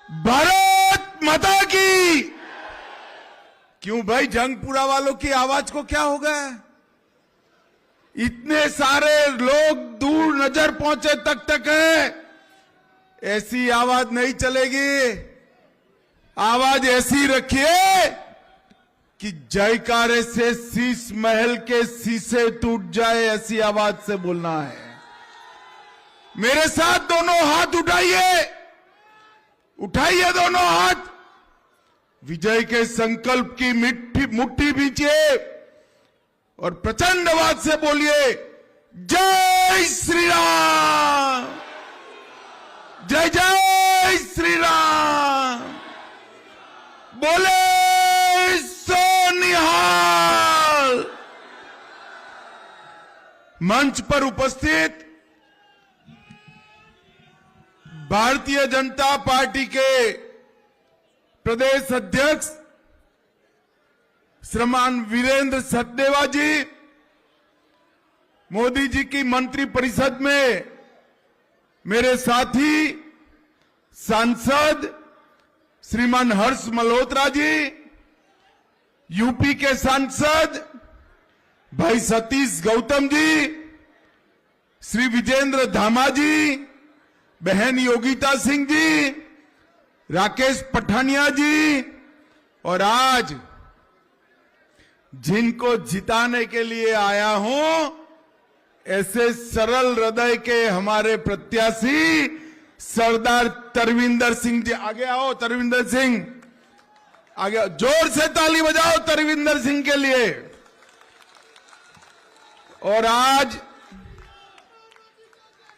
भारत माता की। क्यों भाई, जंगपुरा वालों की आवाज को क्या हो गया? इतने सारे लोग दूर नजर पहुंचे तक है, ऐसी आवाज नहीं चलेगी। आवाज ऐसी रखिए कि जयकारे से शीश महल के शीशे टूट जाए, ऐसी आवाज से बोलना है। मेरे साथ दोनों हाथ उठाइए, उठाइए दोनों हाथ, विजय के संकल्प की मुट्ठी भींचिए और प्रचंड आवाज से बोलिए, जय श्री राम, जय जय श्री राम, बोले सो निहाल। मंच पर उपस्थित भारतीय जनता पार्टी के प्रदेश अध्यक्ष श्रीमान वीरेंद्र सचदेवा जी, मोदी जी की मंत्री परिषद में मेरे साथी सांसद श्रीमान हर्ष मल्होत्रा जी, यूपी के सांसद भाई सतीश गौतम जी, श्री विजेंद्र धामा जी, बहन योगिता सिंह जी, राकेश पठानिया जी, और आज जिनको जिताने के लिए आया हूं, ऐसे सरल हृदय के हमारे प्रत्याशी सरदार तरविंदर सिंह जी। आगे आओ तरविंदर सिंह, आगे जोर से ताली बजाओ तरविंदर सिंह के लिए। और आज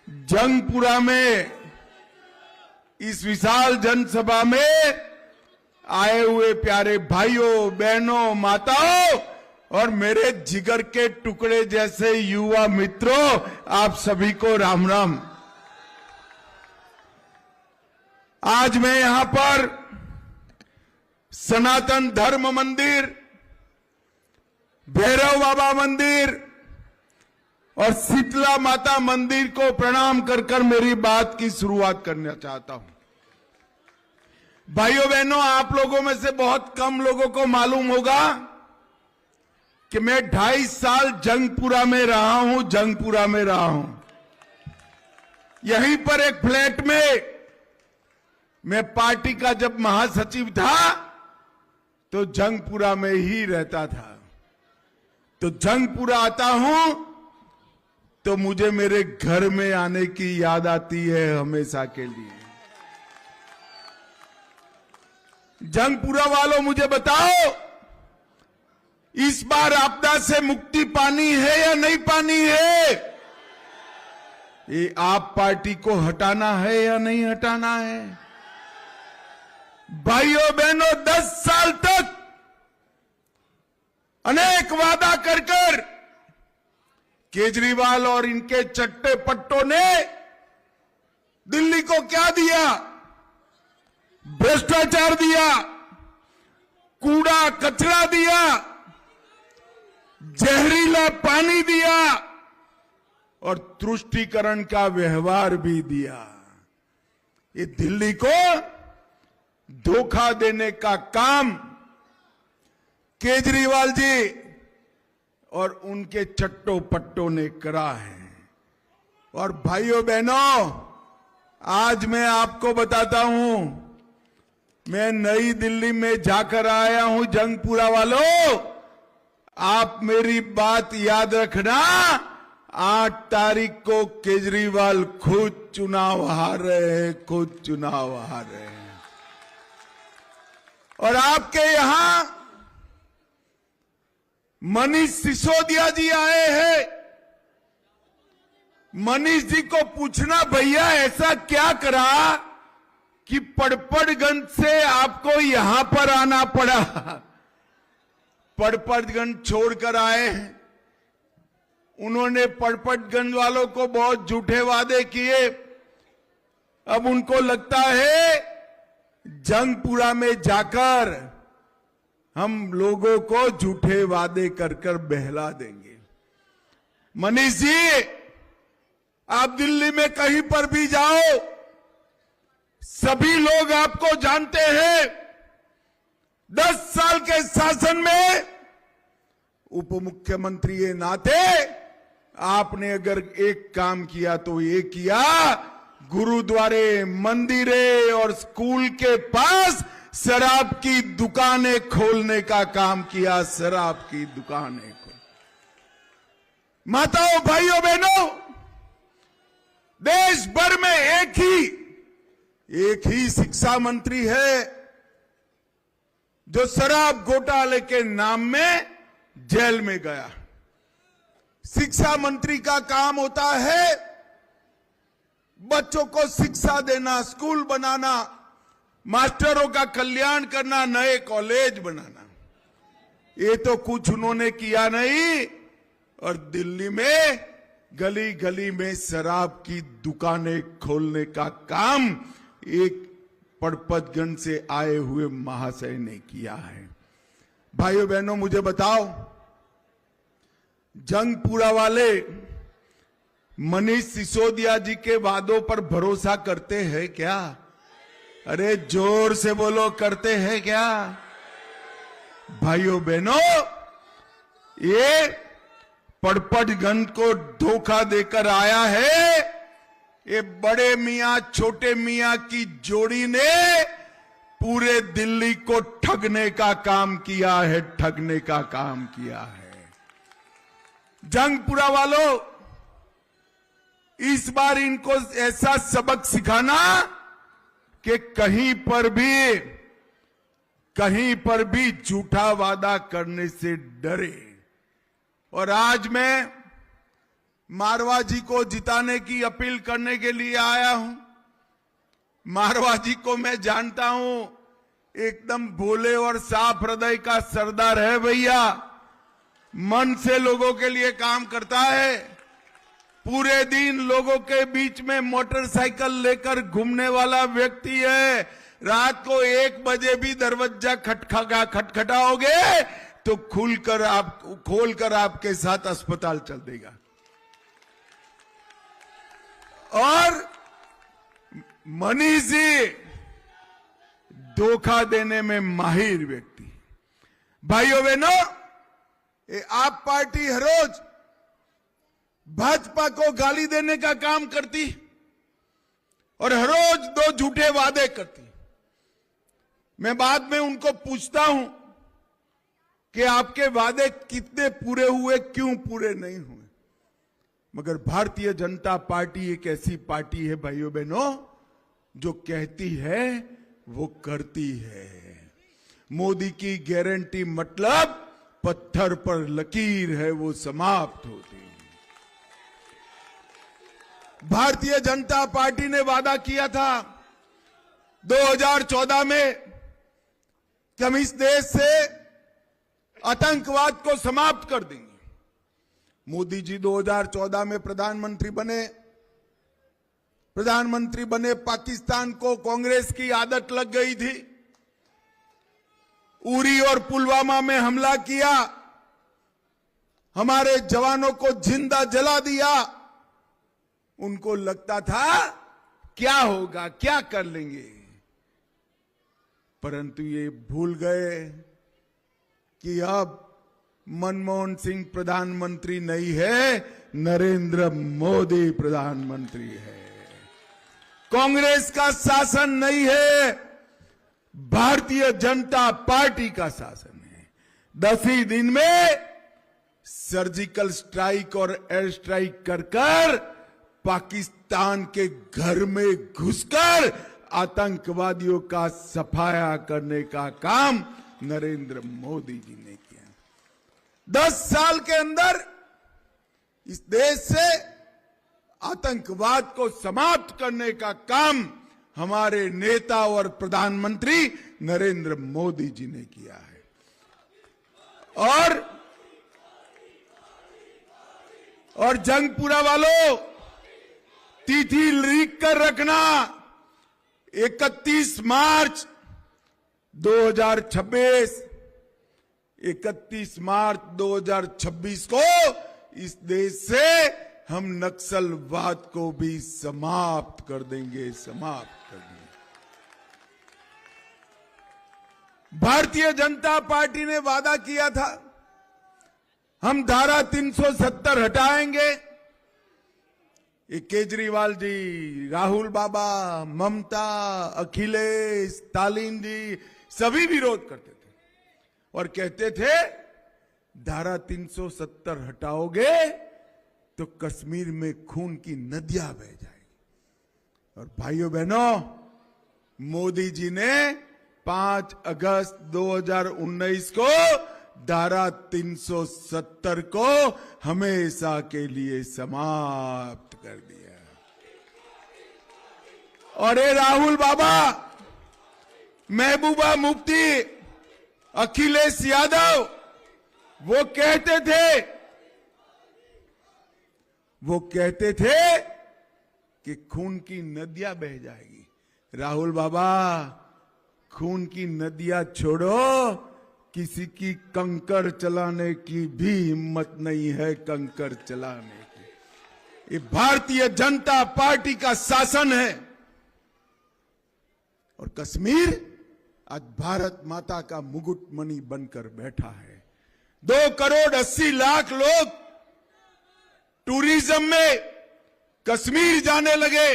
जंगपुरा में इस विशाल जनसभा में आए हुए प्यारे भाइयों बहनों माताओं और मेरे जिगर के टुकड़े जैसे युवा मित्रों, आप सभी को राम राम। आज मैं यहां पर सनातन धर्म मंदिर, भैरव बाबा मंदिर और शीतला माता मंदिर को प्रणाम कर मेरी बात की शुरुआत करना चाहता हूं। भाइयों बहनों, आप लोगों में से बहुत कम लोगों को मालूम होगा कि मैं 2.5 साल जंगपुरा में रहा हूं, जंगपुरा में रहा हूं। यहीं पर एक फ्लैट में मैं पार्टी का जब महासचिव था तो जंगपुरा में ही रहता था। तो जंगपुरा आता हूं तो मुझे मेरे घर में आने की याद आती है हमेशा के लिए। जंगपुरा वालों, मुझे बताओ, इस बार आपदा से मुक्ति पानी है या नहीं पानी है? ये आप पार्टी को हटाना है या नहीं हटाना है? भाइयों बहनों, 10 साल तक अनेक वादा कर केजरीवाल और इनके चट्टे पट्टों ने दिल्ली को क्या दिया? भ्रष्टाचार दिया, कूड़ा कचरा दिया, जहरीला पानी दिया और तुष्टीकरण का व्यवहार भी दिया। ये दिल्ली को धोखा देने का काम केजरीवाल जी और उनके चट्टो पट्टों ने करा है। और भाइयों बहनों, आज मैं आपको बताता हूं, मैं नई दिल्ली में जाकर आया हूं। जंगपुरा वालों, आप मेरी बात याद रखना, 8 तारीख को केजरीवाल खुद चुनाव हार रहे हैं, खुद चुनाव हार रहे हैं। और आपके यहां मनीष सिसोदिया जी आए हैं। मनीष जी को पूछना, भैया ऐसा क्या करा कि पड़पड़गंज से आपको यहां पर आना पड़ा? पड़पड़गंज छोड़कर आए हैं। उन्होंने पड़पड़गंज वालों को बहुत झूठे वादे किए। अब उनको लगता है जंगपुरा में जाकर हम लोगों को झूठे वादे कर बहला देंगे। मनीष जी, आप दिल्ली में कहीं पर भी जाओ, सभी लोग आपको जानते हैं। 10 साल के शासन में उप मुख्यमंत्री के नाते आपने अगर एक काम किया तो ये किया, गुरुद्वारे, मंदिरे और स्कूल के पास शराब की दुकानें खोलने का काम किया। शराब की दुकानें खोल। माताओं, भाइयों, बहनों, देश भर में एक ही शिक्षा मंत्री है जो शराब घोटाले के नाम में जेल में गया। शिक्षा मंत्री का काम होता है बच्चों को शिक्षा देना, स्कूल बनाना, मास्टरों का कल्याण करना, नए कॉलेज बनाना। ये तो कुछ उन्होंने किया नहीं, और दिल्ली में गली गली में शराब की दुकानें खोलने का काम एक पड़पतगंज से आए हुए महाशय ने किया है। भाइयों बहनों, मुझे बताओ, जंगपुरा वाले मनीष सिसोदिया जी के वादों पर भरोसा करते हैं क्या? अरे जोर से बोलो, करते हैं क्या? भाइयों बहनों, ये पड़पतगंज को धोखा देकर आया है। ये बड़े मियां छोटे मियां की जोड़ी ने पूरे दिल्ली को ठगने का काम किया है, ठगने का काम किया है। जंगपुरा वालों, इस बार इनको ऐसा सबक सिखाना कि कहीं पर भी झूठा वादा करने से डरे। और आज मैं मारवा जी को जिताने की अपील करने के लिए आया हूं। मारवा जी को मैं जानता हूं, एकदम भोले और साफ हृदय का सरदार है भैया। मन से लोगों के लिए काम करता है। पूरे दिन लोगों के बीच में मोटरसाइकिल लेकर घूमने वाला व्यक्ति है। रात को 1 बजे भी दरवाजा खटखटाओगे तो खोलकर आपके साथ अस्पताल चल देगा। और मनीष जी धोखा देने में माहिर व्यक्ति। भाइयों बहनों, आप पार्टी हर रोज भाजपा को गाली देने का काम करती और हर रोज 2 झूठे वादे करती। मैं बाद में उनको पूछता हूं कि आपके वादे कितने पूरे हुए, क्यों पूरे नहीं हुए। मगर भारतीय जनता पार्टी एक ऐसी पार्टी है भाइयों बहनों, जो कहती है वो करती है। मोदी की गारंटी मतलब पत्थर पर लकीर है, वो समाप्त होती है। भारतीय जनता पार्टी ने वादा किया था 2014 में कि हम इस देश से आतंकवाद को समाप्त कर देंगे। मोदी जी 2014 में प्रधानमंत्री बने। पाकिस्तान को कांग्रेस की आदत लग गई थी। उरी और पुलवामा में हमला किया, हमारे जवानों को जिंदा जला दिया। उनको लगता था क्या होगा, क्या कर लेंगे, परंतु ये भूल गए कि अब मनमोहन सिंह प्रधानमंत्री नहीं है, नरेंद्र मोदी प्रधानमंत्री है। कांग्रेस का शासन नहीं है, भारतीय जनता पार्टी का शासन है। 10 ही दिन में सर्जिकल स्ट्राइक और एयर स्ट्राइक कर पाकिस्तान के घर में घुसकर आतंकवादियों का सफाया करने का काम नरेंद्र मोदी जी ने किया। 10 साल के अंदर इस देश से आतंकवाद को समाप्त करने का काम हमारे नेता और प्रधानमंत्री नरेंद्र मोदी जी ने किया है। और जंगपुरा वालों, तिथि लिख कर रखना, 31 मार्च 2026, 31 मार्च 2026 को इस देश से हम नक्सलवाद को भी समाप्त कर देंगे, समाप्त कर देंगे। भारतीय जनता पार्टी ने वादा किया था हम धारा 370 हटाएंगे। ये केजरीवाल जी, राहुल बाबा, ममता, अखिलेश, स्टालिन जी सभी विरोध करते थे और कहते थे धारा 370 हटाओगे तो कश्मीर में खून की नदियां बह जाएगी। और भाइयों बहनों, मोदी जी ने 5 अगस्त 2019 को धारा 370 को हमेशा के लिए समाप्त कर दिया। और ये राहुल बाबा, महबूबा मुफ्ती, अखिलेश यादव वो कहते थे कि खून की नदियां बह जाएगी। राहुल बाबा, खून की नदियां छोड़ो, किसी की कंकर चलाने की भी हिम्मत नहीं है, कंकर चलाने की। ये भारतीय जनता पार्टी का शासन है और कश्मीर आज भारत माता का मुकुटमणि बनकर बैठा है। 2 करोड़ 80 लाख लोग टूरिज्म में कश्मीर जाने लगे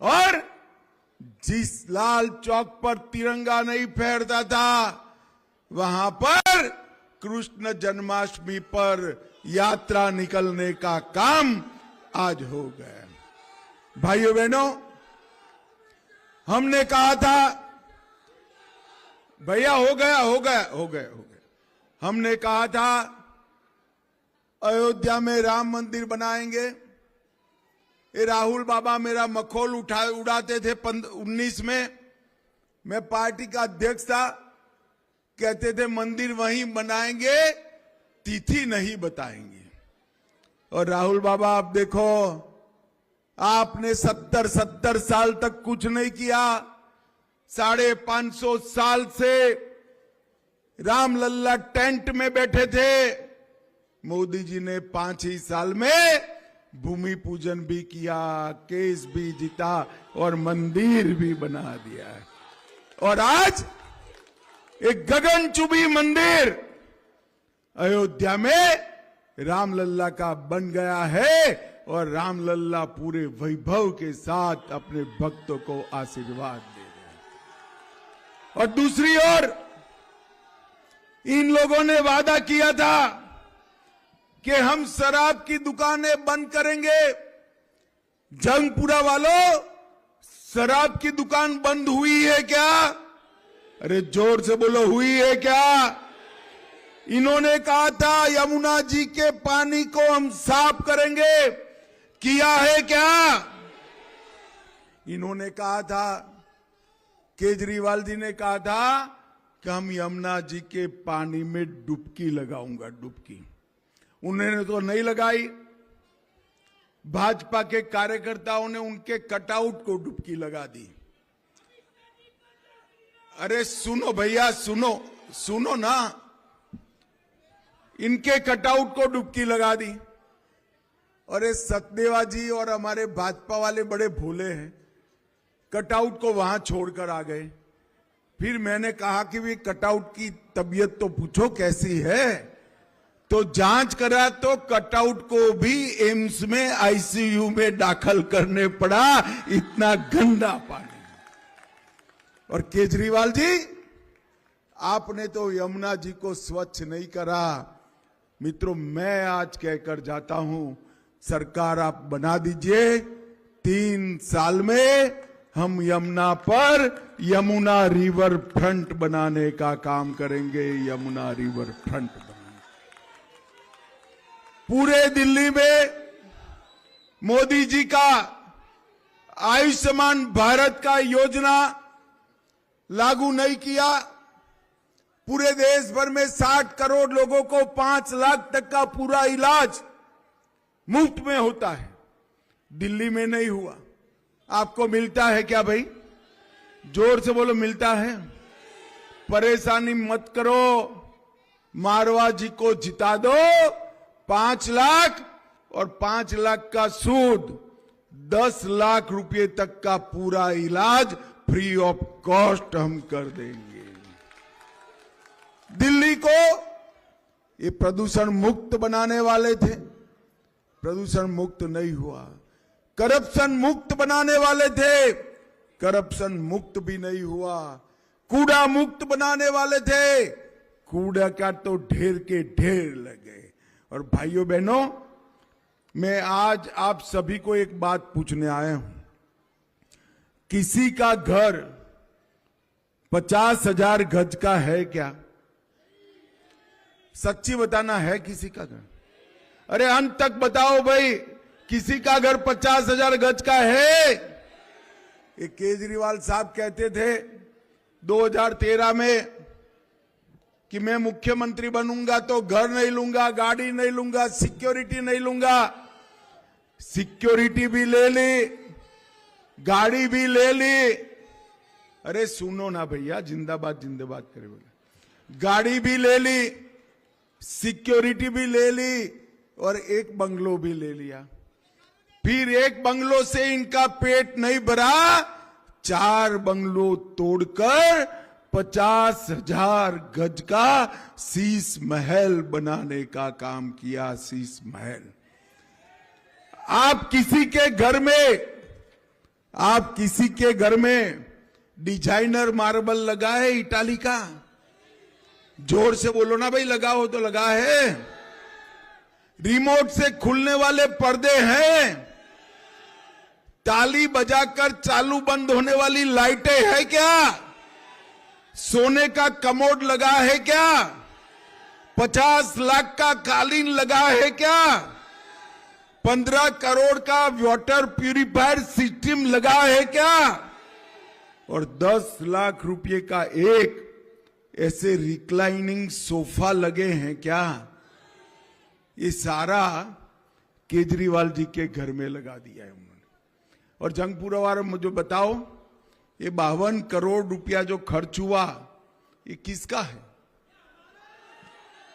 और जिस लाल चौक पर तिरंगा नहीं फहरता था वहां पर कृष्ण जन्माष्टमी पर यात्रा निकलने का काम आज हो गया। भाइयों बहनों, हमने कहा था भैया हो गया। हमने कहा था अयोध्या में राम मंदिर बनाएंगे। ये राहुल बाबा मेरा मखौल उड़ाते थे 19 में। मैं पार्टी का अध्यक्ष था, कहते थे मंदिर वहीं बनाएंगे, तिथि नहीं बताएंगे। और राहुल बाबा आप देखो, आपने 70 साल तक कुछ नहीं किया। 550 साल से रामलल्ला टेंट में बैठे थे। मोदी जी ने 5 ही साल में भूमि पूजन भी किया, केस भी जीता और मंदिर भी बना दिया है। और आज एक गगनचुंबी मंदिर अयोध्या में रामलल्ला का बन गया है और रामलल्ला पूरे वैभव के साथ अपने भक्तों को आशीर्वाद दे रहे हैं। और दूसरी ओर इन लोगों ने वादा किया था कि हम शराब की दुकानें बंद करेंगे। जंगपुरा वालों, शराब की दुकान बंद हुई है क्या? अरे जोर से बोलो, हुई है क्या? इन्होंने कहा था यमुना जी के पानी को हम साफ करेंगे, किया है क्या? इन्होंने कहा था, केजरीवाल जी ने कहा था कि हम यमुना जी के पानी में डुबकी लगाऊंगा, डुबकी। उन्होंने तो नहीं लगाई। भाजपा के कार्यकर्ताओं ने उनके कटआउट को डुबकी लगा दी। अरे सुनो भैया, सुनो ना, इनके कटआउट को डुबकी लगा दी। और ये सतदेवा जी और हमारे भाजपा वाले बड़े भोले हैं, कटआउट को वहां छोड़कर आ गए। फिर मैंने कहा कि वे कटआउट की तबीयत तो पूछो कैसी है, तो जांच करा तो कटआउट को भी एम्स में आईसीयू में दाखिल करने पड़ा, इतना गंदा पानी। और केजरीवाल जी, आपने तो यमुना जी को स्वच्छ नहीं करा। मित्रों, मैं आज कहकर जाता हूं, सरकार आप बना दीजिए, 3 साल में हम यमुना पर यमुना रिवर फ्रंट बनाने का काम करेंगे। यमुना रिवर फ्रंट बनाएंगे पूरे दिल्ली में। मोदी जी का आयुष्मान भारत का योजना लागू नहीं किया। पूरे देश भर में 60 करोड़ लोगों को 5 लाख तक का पूरा इलाज मुफ्त में होता है। दिल्ली में नहीं हुआ। आपको मिलता है क्या भाई? जोर से बोलो, मिलता है? परेशानी मत करो, मारवा जी को जिता दो। 5 लाख और 5 लाख का सूद, 10 लाख रुपए तक का पूरा इलाज फ्री ऑफ कॉस्ट हम कर देंगे। को ये प्रदूषण मुक्त बनाने वाले थे, प्रदूषण मुक्त नहीं हुआ। करप्शन मुक्त बनाने वाले थे, करप्शन मुक्त भी नहीं हुआ। कूड़ा मुक्त बनाने वाले थे, कूड़ा का तो ढेर के ढेर लगे। और भाइयों बहनों, मैं आज आप सभी को एक बात पूछने आया हूं। किसी का घर 50,000 गज का है क्या? सच्ची बताना, है किसी का घर? अरे अंत तक बताओ भाई, किसी का घर 50,000 गज का है? ये केजरीवाल साहब कहते थे 2013 में कि मैं मुख्यमंत्री बनूंगा तो घर नहीं लूंगा, गाड़ी नहीं लूंगा, सिक्योरिटी नहीं लूंगा। सिक्योरिटी भी ले ली, गाड़ी भी ले ली। अरे सुनो ना भैया, जिंदाबाद जिंदाबाद करे बोले। गाड़ी भी ले ली, सिक्योरिटी भी ले ली और एक बंगलो भी ले लिया। फिर एक बंगलो से इनका पेट नहीं भरा, 4 बंगलो तोड़कर 50,000 गज का शीश महल बनाने का काम किया। शीश महल। आप किसी के घर में डिजाइनर मार्बल लगा है इटाली का? जोर से बोलो ना भाई, लगा हो तो लगा है। रिमोट से खुलने वाले पर्दे हैं, ताली बजाकर चालू बंद होने वाली लाइटें है क्या? सोने का कमोड लगा है क्या? 50 लाख का कालीन लगा है क्या? 15 करोड़ का वाटर प्यूरिफायर सिस्टम लगा है क्या? और 10 लाख रुपए का एक ऐसे रिक्लाइनिंग सोफा लगे हैं क्या? ये सारा केजरीवाल जी के घर में लगा दिया है उन्होंने। और जंगपुरा वाले मुझे बताओ, ये 52 करोड़ रुपया जो खर्च हुआ, ये किसका है?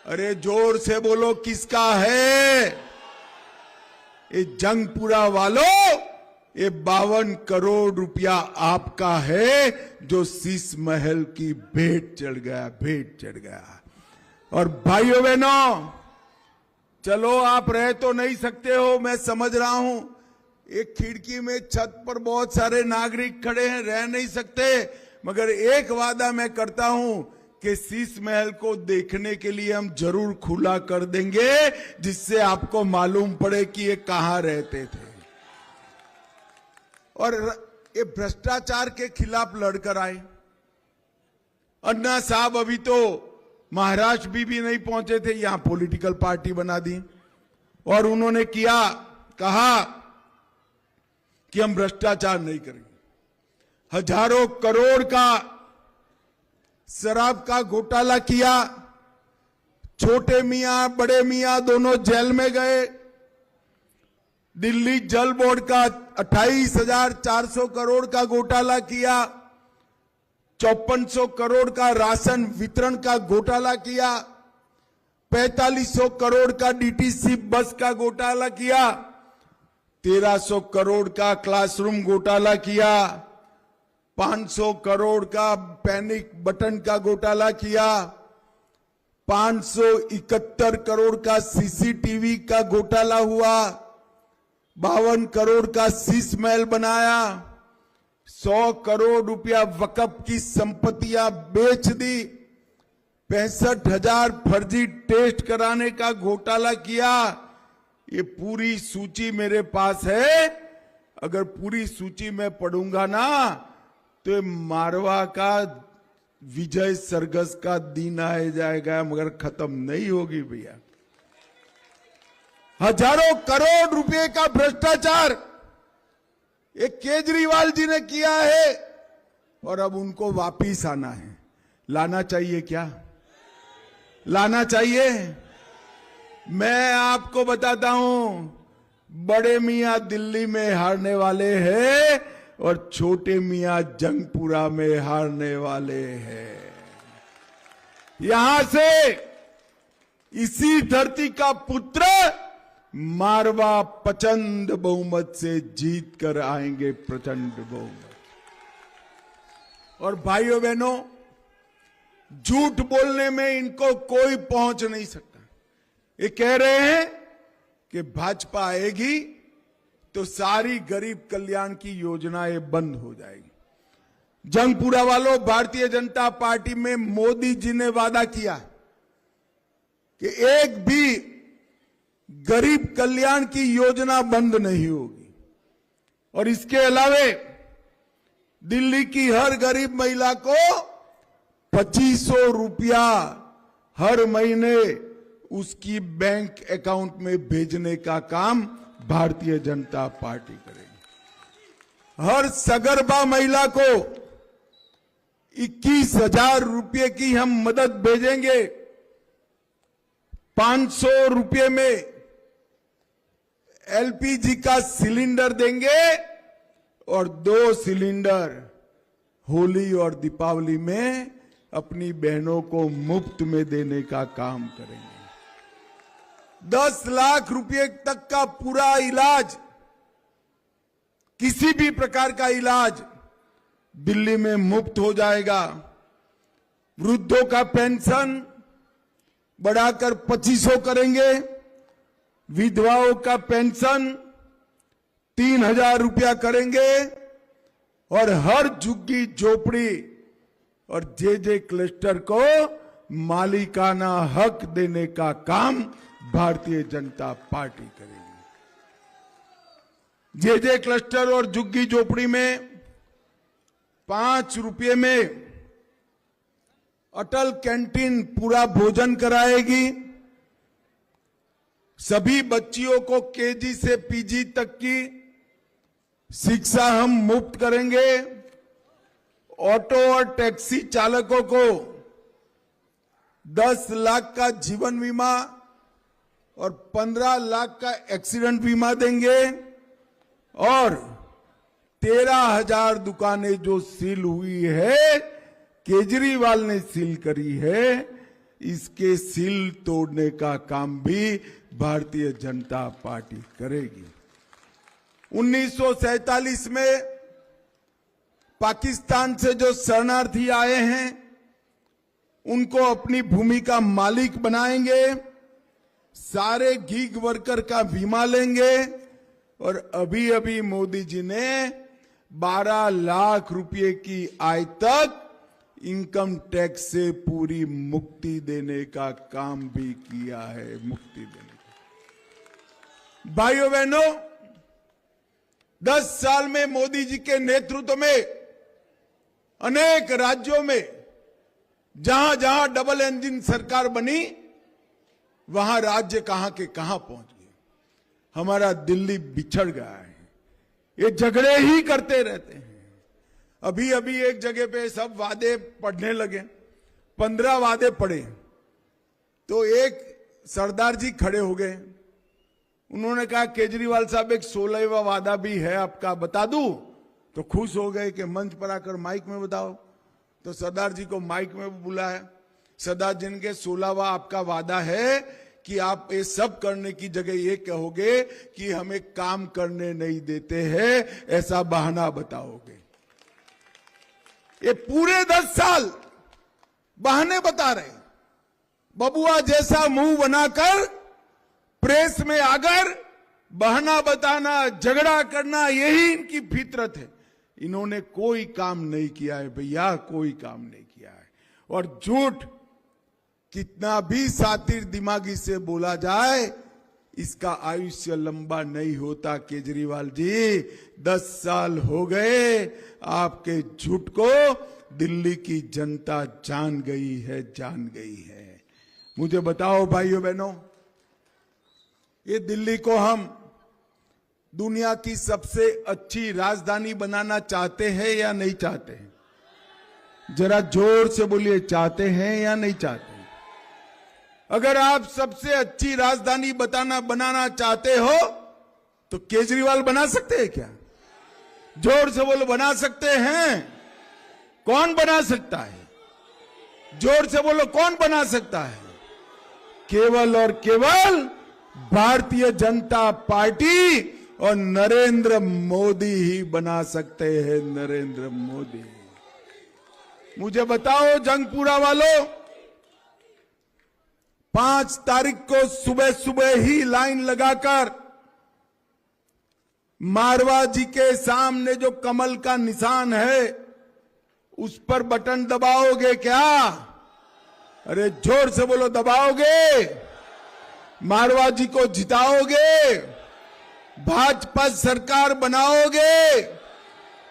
अरे जोर से बोलो, किसका है? ये जंगपुरा वालों, ये 52 करोड़ रुपया आपका है, जो शीश महल की भेंट चढ़ गया। और भाइयों बहनों, चलो आप रह तो नहीं सकते हो, मैं समझ रहा हूं। एक खिड़की में छत पर बहुत सारे नागरिक खड़े हैं, रह नहीं सकते, मगर एक वादा मैं करता हूं कि शीश महल को देखने के लिए हम जरूर खुला कर देंगे, जिससे आपको मालूम पड़े कि ये कहां रहते थे। और ये भ्रष्टाचार के खिलाफ लड़कर आए। अन्ना साहब अभी तो महाराष्ट्र भी नहीं पहुंचे थे, यहां पॉलिटिकल पार्टी बना दी और उन्होंने कहा कि हम भ्रष्टाचार नहीं करेंगे। हजारों करोड़ का शराब का घोटाला किया। छोटे मियां बड़े मियां दोनों जेल में गए। दिल्ली जल बोर्ड का 28,400 करोड़ का घोटाला किया। 5400 करोड़ का राशन वितरण का घोटाला किया। 4500 करोड़ का डीटीसी बस का घोटाला किया। 1300 करोड़ का क्लासरूम घोटाला किया। 500 करोड़ का पैनिक बटन का घोटाला किया। 571 करोड़ का सीसीटीवी का घोटाला हुआ। 52 करोड़ का शीश महल बनाया। 100 करोड़ रुपया वक्फ की संपत्तियां बेच दी। 65,000 फर्जी टेस्ट कराने का घोटाला किया। ये पूरी सूची मेरे पास है। अगर पूरी सूची में पढ़ूंगा ना तो ये मारवा का विजय सरगस का दिन आ जाएगा, मगर खत्म नहीं होगी भैया। हजारों करोड़ रुपए का भ्रष्टाचार एक केजरीवाल जी ने किया है और अब उनको वापिस आना है। लाना चाहिए क्या? लाना चाहिए? मैं आपको बताता हूं, बड़े मियां दिल्ली में हारने वाले हैं और छोटे मियां जंगपुरा में हारने वाले हैं। यहां से इसी धरती का पुत्र मारवा प्रचंड बहुमत से जीत कर आएंगे, प्रचंड बहुमत। और भाइयों बहनों, झूठ बोलने में इनको कोई पहुंच नहीं सकता। ये कह रहे हैं कि भाजपा आएगी तो सारी गरीब कल्याण की योजनाएं बंद हो जाएगी। जंगपुरा वालों, भारतीय जनता पार्टी में मोदी जी ने वादा किया कि एक भी गरीब कल्याण की योजना बंद नहीं होगी, और इसके अलावे दिल्ली की हर गरीब महिला को 2500 रुपया हर महीने उसकी बैंक अकाउंट में भेजने का काम भारतीय जनता पार्टी करेगी। हर सगर्भा महिला को 21,000 रुपये की हम मदद भेजेंगे। 500 रुपये में एलपीजी का सिलेंडर देंगे और 2 सिलेंडर होली और दीपावली में अपनी बहनों को मुफ्त में देने का काम करेंगे। 10 लाख रुपए तक का पूरा इलाज, किसी भी प्रकार का इलाज दिल्ली में मुफ्त हो जाएगा। वृद्धों का पेंशन बढ़ाकर 2500 करेंगे। विधवाओं का पेंशन 3000 रुपया करेंगे और हर झुग्गी झोपड़ी और जे क्लस्टर को मालिकाना हक देने का काम भारतीय जनता पार्टी करेगी। जे क्लस्टर और झुग्गी झोपड़ी में 5 रुपये में अटल कैंटीन पूरा भोजन कराएगी। सभी बच्चियों को केजी से पीजी तक की शिक्षा हम मुफ्त करेंगे। ऑटो और टैक्सी चालकों को 10 लाख का जीवन बीमा और 15 लाख का एक्सीडेंट बीमा देंगे। और 13,000 दुकानें जो सील हुई है, केजरीवाल ने सील करी है, इसके सील तोड़ने का काम भी भारतीय जनता पार्टी करेगी। 1947 में पाकिस्तान से जो शरणार्थी आए हैं उनको अपनी भूमि का मालिक बनाएंगे। सारे गीग वर्कर का बीमा लेंगे। और अभी अभी मोदी जी ने 12 लाख रुपए की आय तक इनकम टैक्स से पूरी मुक्ति देने का काम भी किया है। मुक्ति देने का, भाइयों बहनों, 10 साल में मोदी जी के नेतृत्व में अनेक राज्यों में जहां जहां डबल इंजन सरकार बनी, वहां राज्य कहां के कहां पहुंच गए। हमारा दिल्ली बिछड़ गया है। ये झगड़े ही करते रहते हैं। अभी अभी एक जगह पे सब वादे पढ़ने लगे, 15 वादे पढ़े तो एक सरदार जी खड़े हो गए। उन्होंने कहा, केजरीवाल साहब एक 16वां वादा भी है आपका, बता दूं? तो खुश हो गए कि मंच पर आकर माइक में बताओ। तो सरदार जी को माइक में बुलाया। सरदार जी ने 16वां आपका वादा है कि आप ये सब करने की जगह ये कहोगे कि हमें काम करने नहीं देते हैं, ऐसा बहाना बताओगे। ये पूरे 10 साल बहाने बता रहे, बबुआ जैसा मुंह बनाकर प्रेस में आकर बहाना बताना, झगड़ा करना, यही इनकी फितरत है। इन्होंने कोई काम नहीं किया है भैया, कोई काम नहीं किया है। और झूठ कितना भी सातिर दिमागी से बोला जाए, इसका आयुष्य लंबा नहीं होता। केजरीवाल जी, 10 साल हो गए, आपके झूठ को दिल्ली की जनता जान गई है, जान गई है। मुझे बताओ भाइयों बहनों, ये दिल्ली को हम दुनिया की सबसे अच्छी राजधानी बनाना चाहते हैं या नहीं चाहते हैं? जरा जोर से बोलिए, चाहते हैं या नहीं चाहते? अगर आप सबसे अच्छी राजधानी बनाना चाहते हो तो केजरीवाल बना सकते हैं क्या? जोर से बोलो, बना सकते हैं? कौन बना सकता है? जोर से बोलो, कौन बना सकता है? केवल और केवल भारतीय जनता पार्टी और नरेंद्र मोदी ही बना सकते हैं। नरेंद्र मोदी। मुझे बताओ जंगपुरा वालों, 5 तारीख को सुबह सुबह ही लाइन लगाकर मारवा जी के सामने जो कमल का निशान है उस पर बटन दबाओगे क्या? अरे जोर से बोलो, दबाओगे? मारवा जी को जिताओगे? भाजपा सरकार बनाओगे?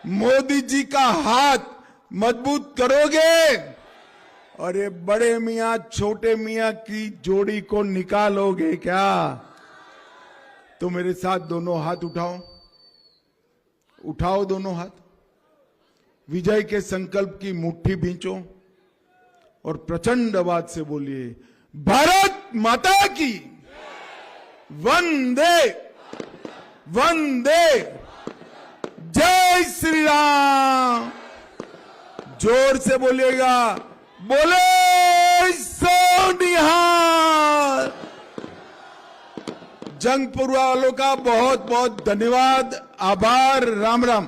मोदी जी का हाथ मजबूत करोगे? और ये बड़े मियां छोटे मियां की जोड़ी को निकालोगे क्या? तो मेरे साथ दोनों हाथ उठाओ, उठाओ दोनों हाथ, विजय के संकल्प की मुट्ठी भींचो और प्रचंड आवाज से बोलिए, भारत माता की वंदे वंदे, जय श्री राम। जोर से बोलिएगा, बोले सो निहाल। जंगपुर वालों का बहुत बहुत धन्यवाद, आभार, राम राम।